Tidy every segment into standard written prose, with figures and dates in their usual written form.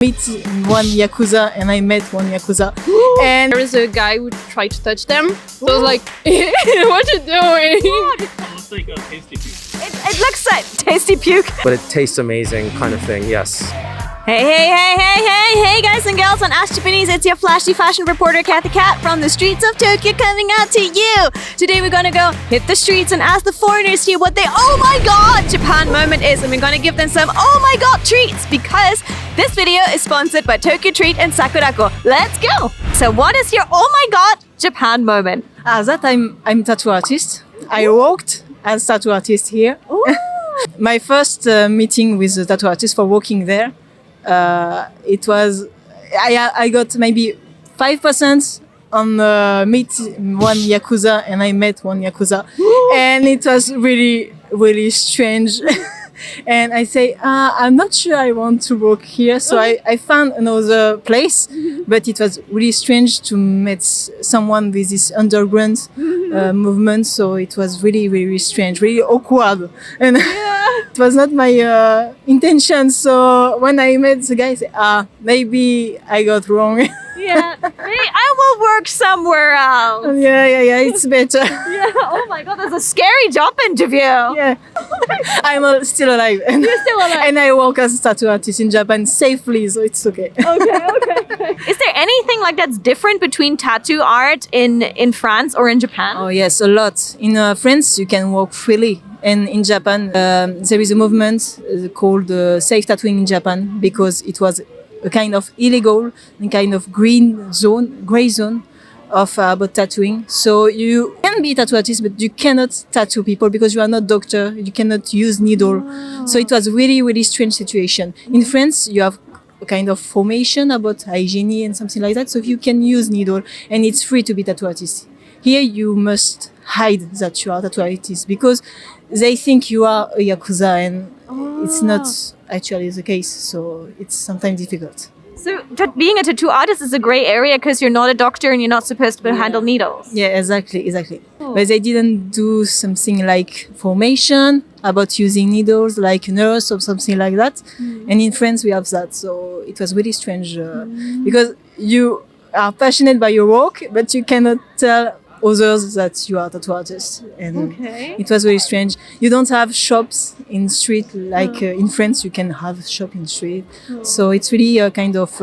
meet one Yakuza and I met one Yakuza. And there was a guy who tried to touch them. So I was like, what you doing? It looks like a tasty piece. It looks like tasty puke. But it tastes amazing kind of thing, yes. Hey guys and girls on Ask Japanese, it's your flashy fashion reporter Kathy Cat from the streets of Tokyo coming out to you. Today we're gonna go hit the streets and ask the foreigners here what they oh my god Japan moment is, and we're gonna give them some oh my god treats because this video is sponsored by Tokyo Treat and Sakurako. Let's go! So what is your oh my god Japan moment? that I'm tattoo artist. I worked as tattoo artist here. My first meeting with the tattoo artist for working there, it was I got maybe 5% on meet one Yakuza and I met one Yakuza. And it was really strange. And I say, I'm not sure I want to work here. So I found another place, but it was really strange to meet someone with this underground movement. So it was really strange, really awkward. And it was not my intention. So when I met the guy, I said, maybe I got wrong. Yeah, hey, I will work somewhere else. Yeah, it's better. Yeah, oh my god, that's a scary job interview. Yeah, I'm still alive. And, You're still alive. And I work as a tattoo artist in Japan safely, so it's okay. Okay. Is there anything like that's different between tattoo art in France or in Japan? Oh yes, a lot. In France, you can walk freely. And in Japan, there is a movement called Safe Tattooing in Japan because it was a kind of illegal, a kind of gray zone of about tattooing. So you can be a tattoo artist, but you cannot tattoo people because you are not doctor. You cannot use needle. So it was really strange situation. In France, you have a kind of formation about hygiene and something like that. So you can use needle and it's free to be tattoo artist. Here you must hide that you are a tattoo artist because they think you are a Yakuza and it's not actually the case. So it's sometimes difficult. So being a tattoo artist is a gray area because you're not a doctor and you're not supposed to handle needles. Yeah, exactly. But they didn't do something like formation about using needles like a nurse or something like that. And in France we have that. So it was really strange because you are passionate by your work, but you cannot tell others that you are a tattoo artist. And it was very strange. You don't have shops in street like in France you can have shop in street. So it's really a kind of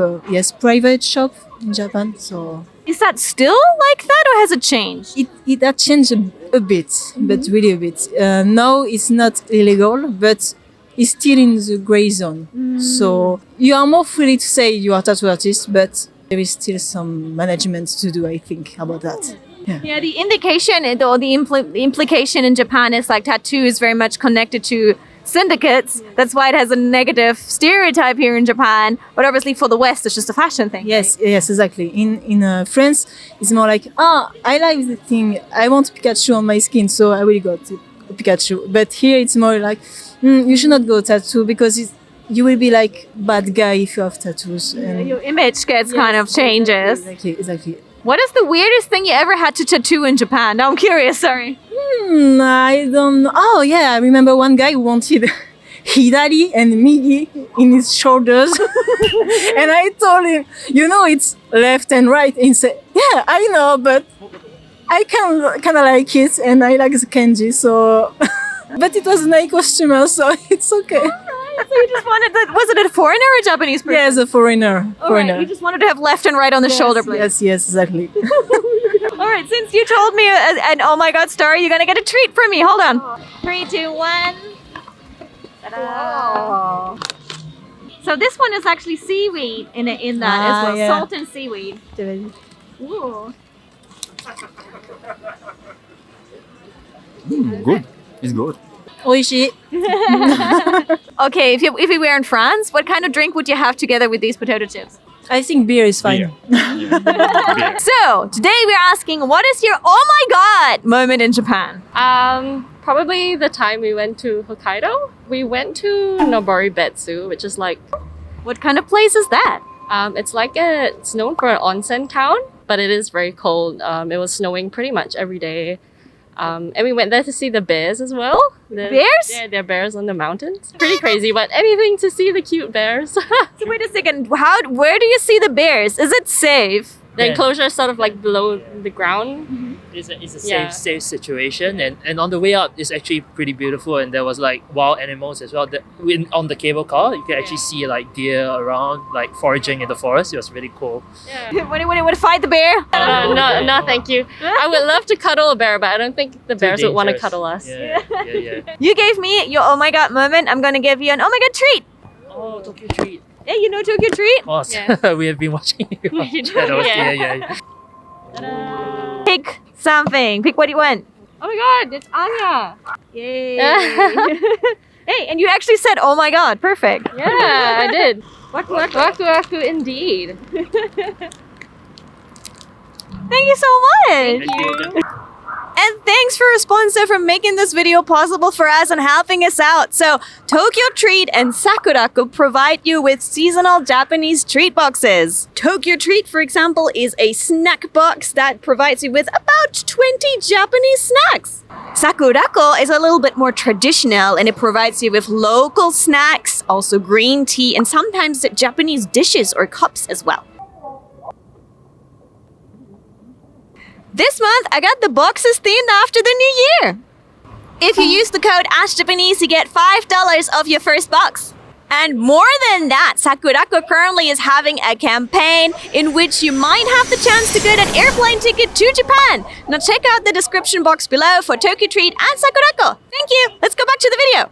private shop in Japan. So is that still like that or has it changed? it had changed a bit, but really a bit. Now it's not illegal, but it's still in the gray zone. So you are more free to say you are a tattoo artist, but there is still some management to do, I think, about that. Yeah, the indication or the implication in Japan is like tattoo is very much connected to syndicates. That's why it has a negative stereotype here in Japan. But obviously for the West, it's just a fashion thing. Yes, exactly. In France, it's more like, I like the thing. I want Pikachu on my skin, so I really got a Pikachu. But here it's more like, you should not go tattoo because you will be like bad guy if you have tattoos. And your image gets kind of changes. Exactly. What is the weirdest thing you ever had to tattoo in Japan? I'm curious, sorry. I don't know. Oh yeah, I remember one guy who wanted Hidari and Migi in his shoulders. And I told him, it's left and right. And he said, yeah, I know, but I kind of like it and I like the kanji, so... But it was a nice customer, so it's okay. So you just wanted was it a foreigner or a Japanese person? Yes, a foreigner. Right. You just wanted to have left and right on the shoulder blades. Yes, exactly. All right, since you told me an oh my god story, you're gonna get a treat from me. Hold on. 3, 2, 1. Ta-da. So this one is actually seaweed in that as well. Yeah. Salt and seaweed. Ooh. Good. It's good. Oishi. Okay, if we were in France, what kind of drink would you have together with these potato chips? I think beer is fine. Beer. So today we're asking, what is your oh my god moment in Japan? Probably the time we went to Hokkaido. We went to Noboribetsu, which is like, What kind of place is that? it's known for an onsen town, but it is very cold. It was snowing pretty much every day. And we went there to see the bears as well. Bears? Yeah, there are bears on the mountains. Pretty crazy, but anything to see the cute bears. So wait a second. Where do you see the bears? Is it safe? The Yeah. enclosure is sort of like below the ground. It's a Yeah. safe situation, and on the way out it's actually pretty beautiful, and there was like wild animals as well. On the cable car you can actually see like deer around, like foraging in the forest. It was really cool. Yeah. Would fight the bear? No, thank you. I would love to cuddle a bear, but I don't think the bears would want to Dangerous. cuddle us. Yeah. You gave me your oh my god moment. I'm gonna give you an oh my god treat. Oh, Tokyo treat. Yeah, you know Tokyo treat? Of course. Yeah. We have been watching you watch You do, channels. yeah. Yeah. Pick something. Pick what you want. Oh my god, it's Anya. Yay. Hey, and you actually said oh my god. Perfect. Yeah, I did. Waku indeed. Thank you so much. Thank you. And thanks for a sponsor for making this video possible for us and helping us out. So, Tokyo Treat and Sakuraku provide you with seasonal Japanese treat boxes. Tokyo Treat, for example, is a snack box that provides you with about 20 Japanese snacks. Sakuraku is a little bit more traditional and it provides you with local snacks, also green tea, and sometimes Japanese dishes or cups as well. This month, I got the boxes themed after the new year. If you use the code AskJapanese, you get $5 off your first box. And more than that, Sakuraku currently is having a campaign in which you might have the chance to get an airplane ticket to Japan. Now check out the description box below for Tokyo Treat and Sakuraku. Thank you. Let's go back to the video.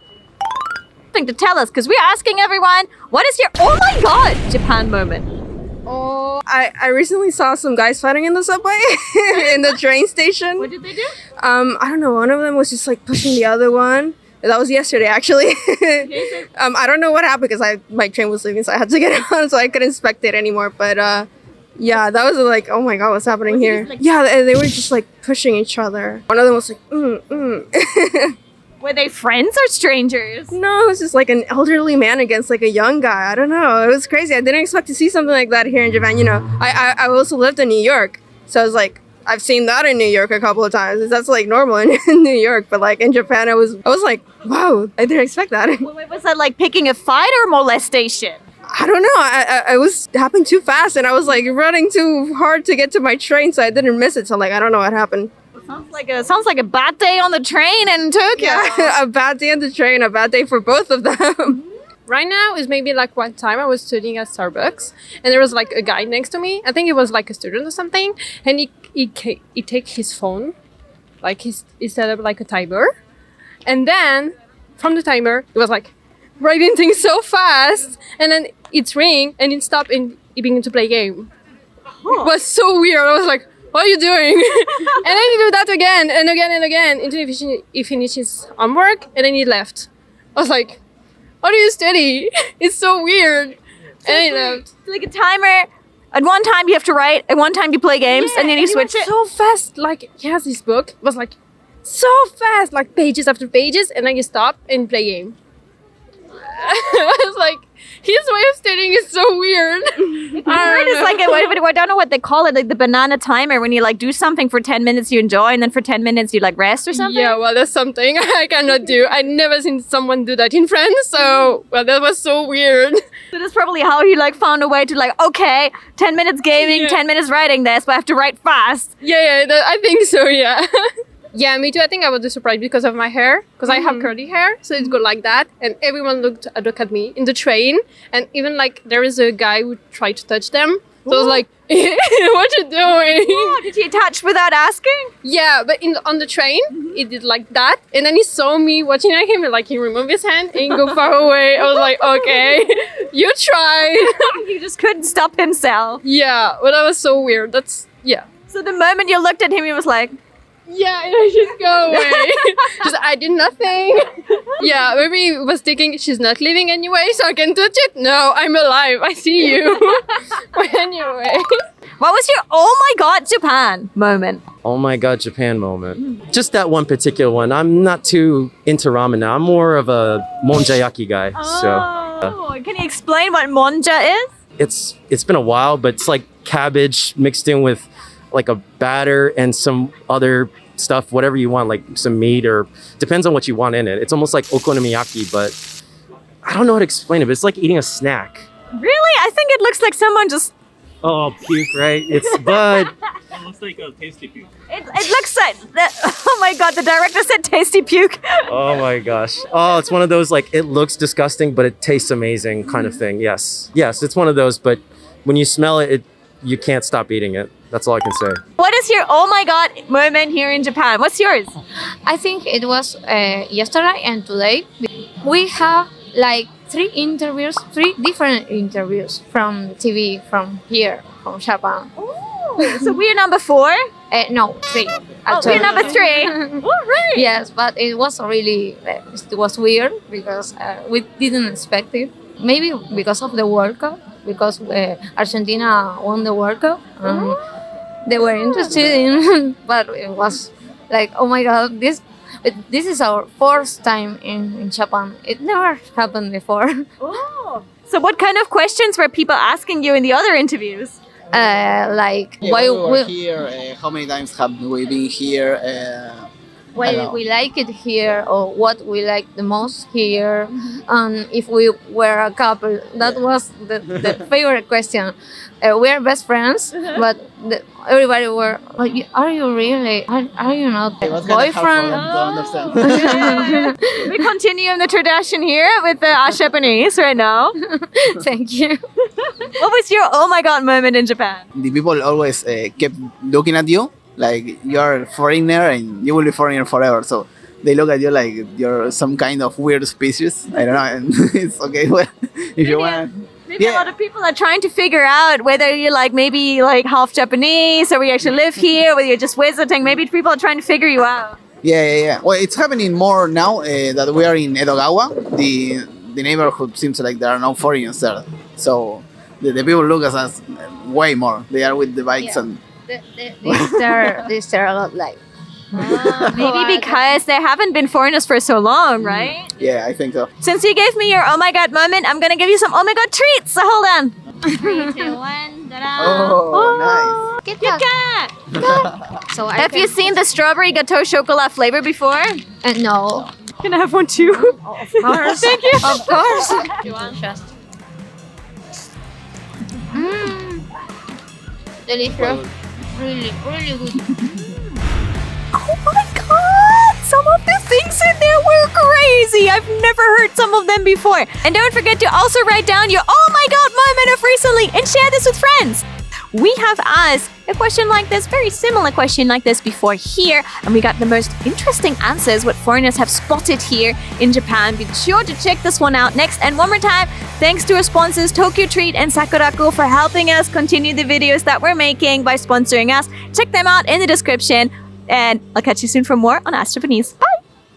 Something to tell us, because we're asking everyone, what is your oh my god Japan moment? Oh, I recently saw some guys fighting in the subway in the train station. What did they do? I don't know. One of them was just like pushing the other one. That was yesterday, actually. I don't know what happened because my train was leaving, so I had to get on, so I couldn't spectate anymore. But yeah, that was like, oh my god, what's happening here? Yeah, they were just like pushing each other. One of them was like, Were they friends or strangers? No, it was just like an elderly man against like a young guy. I don't know. It was crazy. I didn't expect to see something like that here in Japan. You know, I also lived in New York, so I was like, I've seen that in New York a couple of times. That's like normal in New York, but like in Japan, I was like, wow, I didn't expect that. Wait, was that like picking a fight or molestation? I don't know. I was happening too fast, and I was like running too hard to get to my train, so I didn't miss it. So like, I don't know what happened. Sounds like a bad day on the train in Tokyo. Yeah, a bad day on the train, a bad day for both of them. Right now is maybe like one time I was studying at Starbucks and there was like a guy next to me. I think he was like a student or something, and he take his phone, like he set up like a timer, and then from the timer it was like writing things so fast, and then it's ring and it stopped and he began to play game. It was so weird. I was like, what are you doing? And then he do that again and again and again until he finished his homework, and then he left. I was like, how do you study? It's so weird. And he left. Like a timer. At one time you have to write, at one time you play games, and then you switch it. So fast. Like, he has this book. It was like so fast, like pages after pages, and then you stop and play game. I was like, his way of studying is so weird. It's like I don't know what they call it, like the banana timer, when you like do something for 10 minutes you enjoy, and then for 10 minutes you like rest or something. Yeah, well, that's something I cannot do. I never seen someone do that in France, so well, that was so weird. So that's probably how he like found a way to like, okay, 10 minutes gaming, Yeah. 10 minutes writing this, but I have to write fast. Yeah, I think so, yeah. Yeah, me too. I think I was surprised because of my hair, because I have curly hair, so it's good like that. And everyone looked at me in the train, and even like there is a guy who tried to touch them. So I was like, what you doing? Oh, did he touch without asking? Yeah, but on the train, he did like that, and then he saw me watching at him, and like he removed his hand and go far away. I was like, okay, you tried. He just couldn't stop himself. Yeah, but that was so weird. So the moment you looked at him, he was like, Yeah, and I just go away. Just I did nothing. Yeah, maybe he was thinking she's not leaving anyway, so I can touch it. No, I'm alive. I see you. But anyway. what was your oh my god Japan moment? Oh my god, Japan moment. Just that one particular one. I'm not too into ramen now. I'm more of a monjayaki guy. So Can you explain what monja is? it's been a while, but it's like cabbage mixed in with like a batter and some other stuff, whatever you want, like some meat or depends on what you want in it. It's almost like okonomiyaki, but I don't know how to explain it, but it's like eating a snack. Really? I think it looks like someone just. Oh, puke, right? It's but It looks like a tasty puke. It looks like. Oh my god! The director said tasty puke. oh my gosh. Oh, it's one of those like it looks disgusting, but it tastes amazing kind of thing. Yes, it's one of those. But when you smell it, you can't stop eating it. That's all I can say. What is your oh my god moment here in Japan? What's yours? I think it was yesterday and today. We have like three different interviews from TV from here, from Japan. So we're number 4. No, 3. Oh, Actually. we're number 3. Oh, right. Yes, but it was really it was weird because we didn't expect it. Maybe because of the World Cup, because Argentina won the World Cup. They were interested in, but it was like, oh my god, this is our 4th time in Japan. It never happened before. Oh. So what kind of questions were people asking you in the other interviews? Like why we were here, how many times have we been here, why we like it here, or what we like the most here, and if we were a couple. That was the favorite question. We are best friends, but everybody were, are you really? Are you not boyfriend? We continue in the tradition here with the Japanese right now. Thank you. What was your oh my god moment in Japan? The people always kept looking at you like you're a foreigner and you will be foreigner forever. So they look at you like you're some kind of weird species. I don't know, and it's okay. Well, if you want. Maybe a lot of people are trying to figure out whether you're like maybe like half Japanese or we actually live here, whether you're just visiting. Maybe people are trying to figure you out. Yeah. Well, it's happening more now that we are in Edogawa. The neighborhood seems like there are no foreigners there. So the people look at us way more. They are with the bikes and. They stare a lot like. Maybe because there haven't been foreigners for so long, right? Yeah, I think so. Since you gave me your oh my god moment, I'm gonna give you some oh my god treats. So hold on. 3, 2, 1. Oh, Kit Kit Kat. Kat. So Have you seen the strawberry gâteau chocolat flavor before? No. Can I have one too? Of course. Thank you. Of course. Delicious. Really, really good. Oh my god! Some of the things in there were crazy! I've never heard some of them before. And don't forget to also write down your oh my god moment of recently and share this with friends. We have asked a question like this, very similar question like this before here, and we got the most interesting answers what foreigners have spotted here in Japan. Be sure to check this one out next. And one more time, thanks to our sponsors Tokyo Treat and Sakuraku for helping us continue the videos that we're making by sponsoring us. Check them out in the description, and I'll catch you soon for more on Ask Japanese. Bye!